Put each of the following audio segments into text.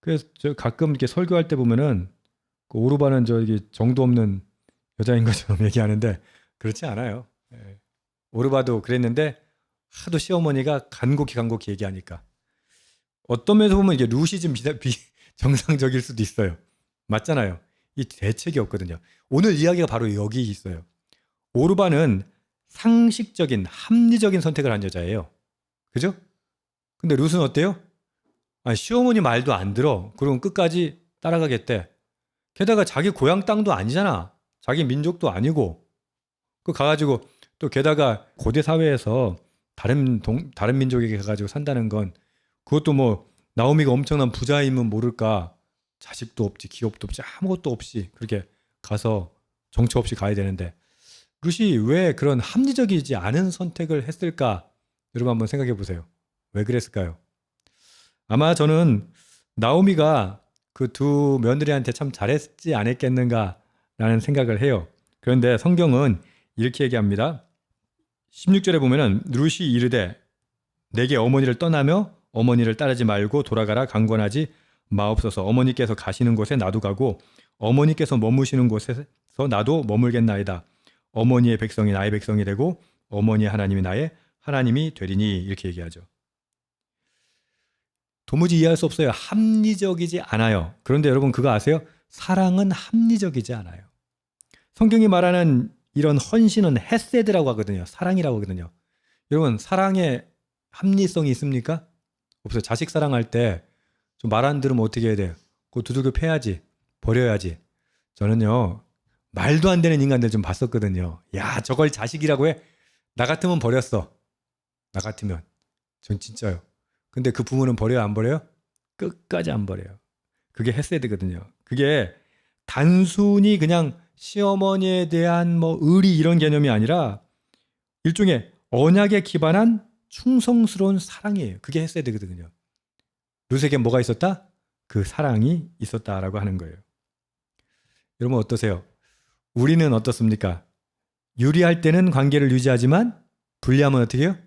그래서 저 가끔 이렇게 설교할 때 보면은 그 오르반은 저기 정도 없는 여자인 것처럼 얘기하는데 그렇지 않아요. 예. 오르바도 그랬는데 하도 시어머니가 간곡히 얘기하니까 어떤 면에서 보면 이게 루시 좀 정상적일 수도 있어요. 맞잖아요. 이 대책이 없거든요. 오늘 이야기가 바로 여기 있어요. 오르반은 상식적인 합리적인 선택을 한 여자예요. 그죠? 근데 룻은 어때요? 아, 시어머니 말도 안 들어. 그럼 끝까지 따라가겠대. 게다가 자기 고향 땅도 아니잖아. 자기 민족도 아니고. 그 가가지고 또 게다가 고대 사회에서 다른 민족에게 가가지고 산다는 건 그것도 뭐 나오미가 엄청난 부자이면 모를까 자식도 없지 기업도 없지 아무것도 없이 그렇게 가서 정처 없이 가야 되는데 룻이 왜 그런 합리적이지 않은 선택을 했을까? 여러분 한번 생각해 보세요. 왜 그랬을까요? 아마 저는 나오미가 그 두 며느리한테 참 잘했지 않았겠는가라는 생각을 해요. 그런데 성경은 이렇게 얘기합니다. 16절에 보면은 룻이 이르되 내게 어머니를 떠나며 어머니를 따르지 말고 돌아가라 강권하지 마옵소서. 어머니께서 가시는 곳에 나도 가고 어머니께서 머무시는 곳에서 나도 머물겠나이다. 어머니의 백성이 나의 백성이 되고 어머니의 하나님이 나의 하나님이 되리니 이렇게 얘기하죠. 도무지 이해할 수 없어요. 합리적이지 않아요. 그런데 여러분 그거 아세요? 사랑은 합리적이지 않아요. 성경이 말하는 이런 헌신은 헤세드라고 하거든요. 사랑이라고 하거든요. 여러분 사랑에 합리성이 있습니까? 없어요. 자식 사랑할 때 좀 말 안 들으면 어떻게 해야 돼요? 그거 두들겨 패야지. 버려야지. 저는요. 말도 안 되는 인간들 좀 봤었거든요. 야 저걸 자식이라고 해? 나 같으면 버렸어. 나 같으면. 전 진짜요. 근데 그 부모는 버려요 안 버려요? 끝까지 안 버려요. 그게 헤세드거든요. 그게 단순히 그냥 시어머니에 대한 뭐 의리 이런 개념이 아니라 일종의 언약에 기반한 충성스러운 사랑이에요. 그게 헤세드거든요. 룻에게 뭐가 있었다? 그 사랑이 있었다라고 하는 거예요. 여러분 어떠세요? 우리는 어떻습니까? 유리할 때는 관계를 유지하지만 불리하면 어떻게 해요?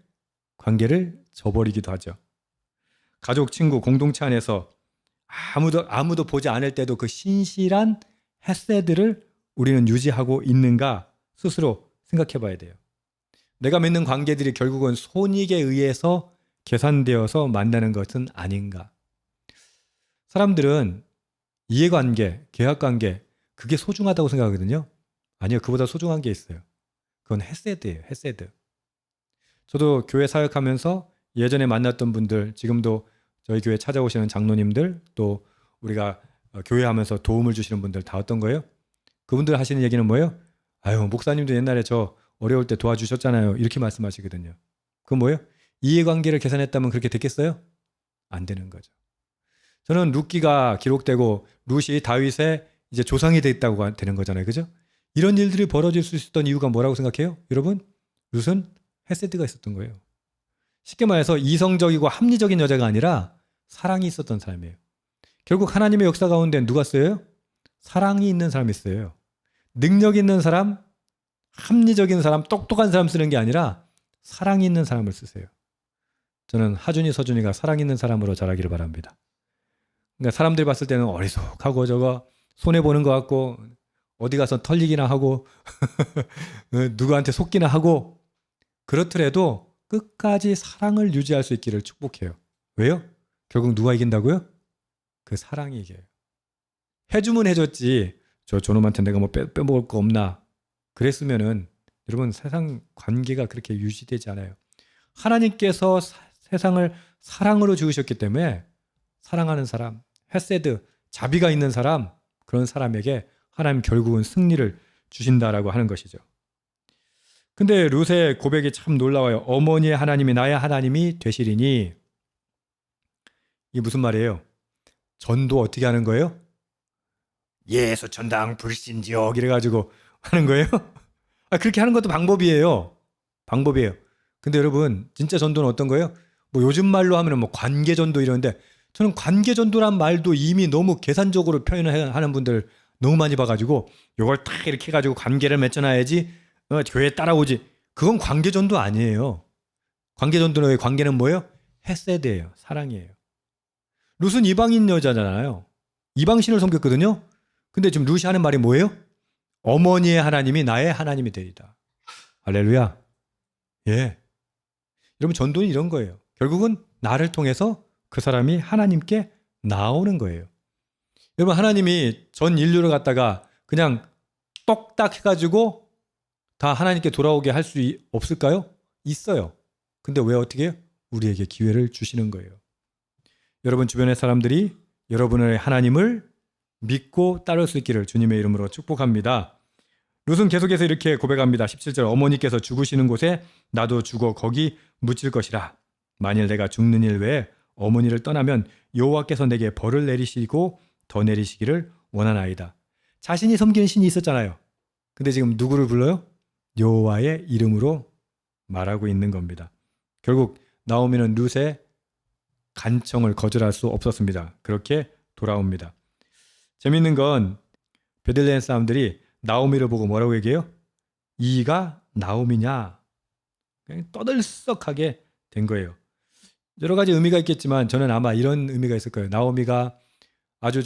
관계를 저버리기도 하죠. 가족, 친구, 공동체 안에서 아무도 보지 않을 때도 그 신실한 헤세드를 우리는 유지하고 있는가 스스로 생각해 봐야 돼요. 내가 맺는 관계들이 결국은 손익에 의해서 계산되어서 만나는 것은 아닌가. 사람들은 이해관계, 계약관계 그게 소중하다고 생각하거든요. 아니요. 그보다 소중한 게 있어요. 그건 헤세드예요. 헤세드. 저도 교회 사역하면서 예전에 만났던 분들 지금도 저희 교회 찾아오시는 장로님들 또 우리가 교회하면서 도움을 주시는 분들 다 어떤 거예요? 그분들 하시는 얘기는 뭐예요? 아유 목사님도 옛날에 저 어려울 때 도와주셨잖아요. 이렇게 말씀하시거든요. 그건 뭐예요? 이해관계를 계산했다면 그렇게 됐겠어요? 안 되는 거죠. 저는 룻기가 기록되고 룻이 다윗의 이제 조상이 됐다고 되는 거잖아요. 그죠? 이런 일들이 벌어질 수 있었던 이유가 뭐라고 생각해요? 여러분? 룻은 헤세드가 있었던 거예요. 쉽게 말해서 이성적이고 합리적인 여자가 아니라 사랑이 있었던 사람이에요. 결국 하나님의 역사 가운데 누가 쓰여요? 사랑이 있는 사람이 쓰여요. 능력 있는 사람, 합리적인 사람, 똑똑한 사람 쓰는 게 아니라 사랑이 있는 사람을 쓰세요. 저는 하준이, 서준이가 사랑 있는 사람으로 자라기를 바랍니다. 그러니까 사람들이 봤을 때는 어리숙하고 저거 손해보는 것 같고 어디 가서 털리기나 하고 누구한테 속기나 하고 그렇더라도 끝까지 사랑을 유지할 수 있기를 축복해요. 왜요? 결국 누가 이긴다고요? 그 사랑이 이겨요. 해주면 해줬지 저놈한테 내가 뭐 빼먹을 거 없나 그랬으면은 여러분 세상 관계가 그렇게 유지되지 않아요. 하나님께서 세상을 사랑으로 지으셨기 때문에 사랑하는 사람, 헤세드, 자비가 있는 사람 그런 사람에게 하나님 결국은 승리를 주신다라고 하는 것이죠. 근데 룻의 고백이 참 놀라워요. 어머니의 하나님이 나의 하나님이 되시리니 이게 무슨 말이에요? 전도 어떻게 하는 거예요? 예수 전당 불신지옥 이래가지고 하는 거예요? 그렇게 하는 것도 방법이에요. 방법이에요. 근데 여러분 진짜 전도는 어떤 거예요? 뭐 요즘 말로 하면 뭐 관계전도 이러는데 저는 관계전도란 말도 이미 너무 계산적으로 표현을 하는 분들 너무 많이 봐가지고 이걸 딱 이렇게 해가지고 관계를 맺어놔야지 교회에 따라오지. 그건 관계전도 아니에요. 관계전도의 관계는 뭐예요? 헤세드예요. 사랑이에요. 룻은 이방인 여자잖아요. 이방신을 섬겼거든요. 근데 지금 룻이 하는 말이 뭐예요? 어머니의 하나님이 나의 하나님이 되리다. 할렐루야. 예. 여러분 전도는 이런 거예요. 결국은 나를 통해서 그 사람이 하나님께 나오는 거예요. 여러분 하나님이 전 인류를 갖다가 그냥 똑딱 해가지고 다 하나님께 돌아오게 할 수 없을까요? 있어요. 근데 왜 어떻게 해요? 우리에게 기회를 주시는 거예요. 여러분 주변의 사람들이 여러분의 하나님을 믿고 따를 수 있기를 주님의 이름으로 축복합니다. 룻은 계속해서 이렇게 고백합니다. 17절 어머니께서 죽으시는 곳에 나도 죽어 거기 묻힐 것이라. 만일 내가 죽는 일 외에 어머니를 떠나면 여호와께서 내게 벌을 내리시고 더 내리시기를 원하나이다. 자신이 섬기는 신이 있었잖아요. 근데 지금 누구를 불러요? 여호와의 이름으로 말하고 있는 겁니다. 결국 나오미는 룻의 간청을 거절할 수 없었습니다. 그렇게 돌아옵니다. 재밌는 건 베들레헴 사람들이 나오미를 보고 뭐라고 얘기해요? 이가 나오미냐? 그냥 떠들썩하게 된 거예요. 여러 가지 의미가 있겠지만 저는 아마 이런 의미가 있을 거예요. 나오미가 아주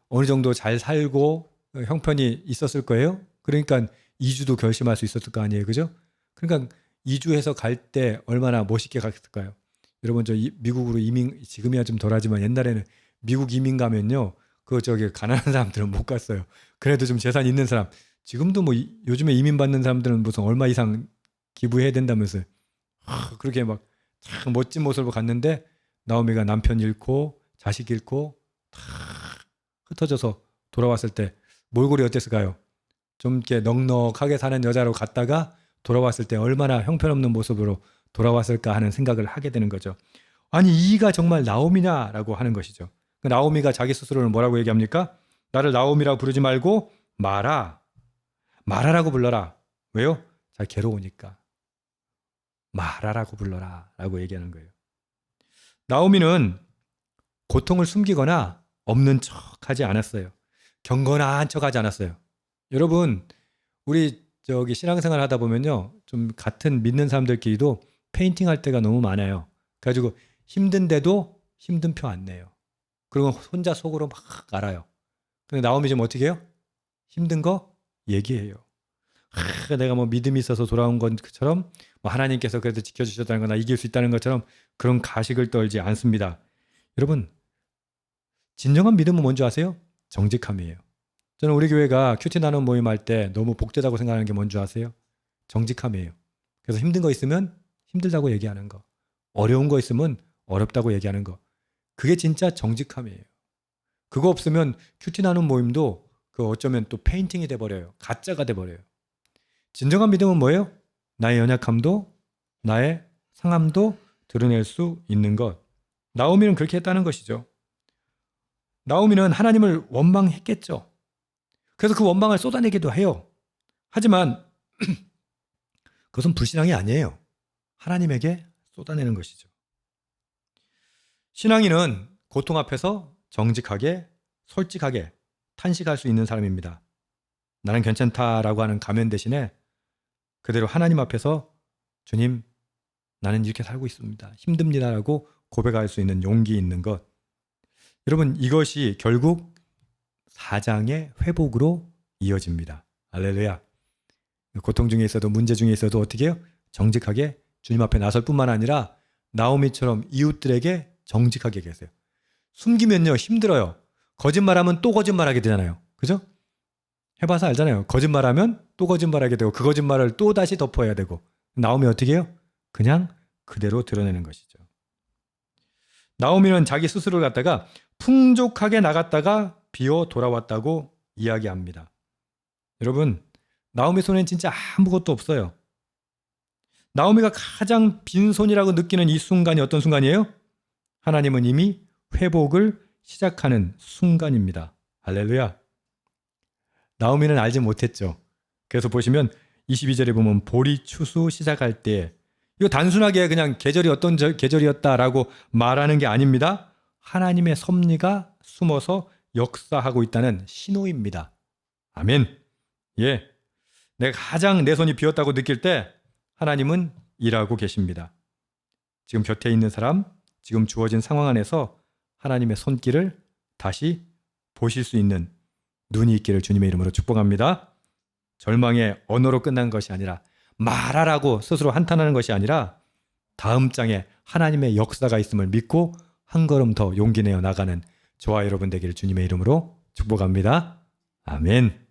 어느 정도 잘 살고 형편이 있었을 거예요. 그러니까 이주도 결심할 수 있었을 거 아니에요. 그죠? 그러니까 이주해서 갈 때 얼마나 멋있게 갔을까요? 여러분 미국으로 이민 지금이야 좀 덜하지만 옛날에는 미국 이민 가면요. 가난한 사람들은 못 갔어요. 그래도 좀 재산 있는 사람. 지금도 뭐 요즘에 이민 받는 사람들은 무슨 얼마 이상 기부해야 된다면서요. 그렇게 막 참 멋진 모습으로 갔는데 나오미가 남편 잃고 자식 잃고 다 흩어져서 돌아왔을 때 몰골이 어땠을까요? 좀 이렇게 넉넉하게 사는 여자로 갔다가 돌아왔을 때 얼마나 형편없는 모습으로 돌아왔을까 하는 생각을 하게 되는 거죠. 아니 이가 정말 나오미냐라고 하는 것이죠. 나오미가 자기 스스로를 뭐라고 얘기합니까? 나를 나오미라고 부르지 말고 마라라고 불러라. 왜요? 잘 괴로우니까. 마라라고 불러라 라고 얘기하는 거예요. 나오미는 고통을 숨기거나 없는 척하지 않았어요. 경건한 척하지 않았어요. 여러분 우리 신앙생활 하다 보면요. 좀 같은 믿는 사람들끼리도 페인팅 할 때가 너무 많아요. 그래가지고 힘든데도 힘든 표 안 내요. 그리고 혼자 속으로 막 알아요. 근데 나오미 좀 어떻게 해요? 힘든 거 얘기해요. 내가 뭐 믿음이 있어서 돌아온 것처럼 뭐 하나님께서 그래도 지켜주셨다는 거나 이길 수 있다는 것처럼 그런 가식을 떨지 않습니다. 여러분 진정한 믿음은 뭔지 아세요? 정직함이에요. 저는 우리 교회가 큐티 나눔 모임 할 때 너무 복되다고 생각하는 게 뭔지 아세요? 정직함이에요. 그래서 힘든 거 있으면 힘들다고 얘기하는 거, 어려운 거 있으면 어렵다고 얘기하는 거, 그게 진짜 정직함이에요. 그거 없으면 큐티 나눔 모임도 어쩌면 또 페인팅이 돼버려요. 가짜가 돼버려요. 진정한 믿음은 뭐예요? 나의 연약함도 나의 상함도 드러낼 수 있는 것. 나오미는 그렇게 했다는 것이죠. 나오미는 하나님을 원망했겠죠. 그래서 그 원망을 쏟아내기도 해요. 하지만 그것은 불신앙이 아니에요. 하나님에게 쏟아내는 것이죠. 신앙인은 고통 앞에서 정직하게, 솔직하게 탄식할 수 있는 사람입니다. 나는 괜찮다라고 하는 가면 대신에 그대로 하나님 앞에서 주님, 나는 이렇게 살고 있습니다. 힘듭니다라고 고백할 수 있는 용기 있는 것. 여러분 이것이 결국 사장의 회복으로 이어집니다. 할렐루야. 고통 중에 있어도 문제 중에 있어도 어떻게 해요? 정직하게 주님 앞에 나설 뿐만 아니라 나오미처럼 이웃들에게 정직하게 계세요. 숨기면요 힘들어요. 거짓말하면 또 거짓말하게 되잖아요. 그죠? 해봐서 알잖아요. 거짓말하면 또 거짓말하게 되고 그 거짓말을 또 다시 덮어야 되고 나오미 어떻게 해요? 그냥 그대로 드러내는 것이죠. 나오미는 자기 스스로를 갖다가 풍족하게 나갔다가 비어 돌아왔다고 이야기합니다. 여러분 나오미 손엔 진짜 아무것도 없어요. 나오미가 가장 빈손이라고 느끼는 이 순간이 어떤 순간이에요? 하나님은 이미 회복을 시작하는 순간입니다. 할렐루야. 나오미는 알지 못했죠. 그래서 보시면 22절에 보면 보리 추수 시작할 때 이거 단순하게 그냥 계절이 어떤 계절이었다라고 말하는 게 아닙니다. 하나님의 섭리가 숨어서 역사하고 있다는 신호입니다. 아멘. 예. 내가 가장 내 손이 비었다고 느낄 때 하나님은 일하고 계십니다. 지금 곁에 있는 사람, 지금 주어진 상황 안에서 하나님의 손길을 다시 보실 수 있는 눈이 있기를 주님의 이름으로 축복합니다. 절망의 언어로 끝난 것이 아니라 말하라고 스스로 한탄하는 것이 아니라 다음 장에 하나님의 역사가 있음을 믿고 한 걸음 더 용기 내어 나가는 저와 여러분 되기를 주님의 이름으로 축복합니다. 아멘.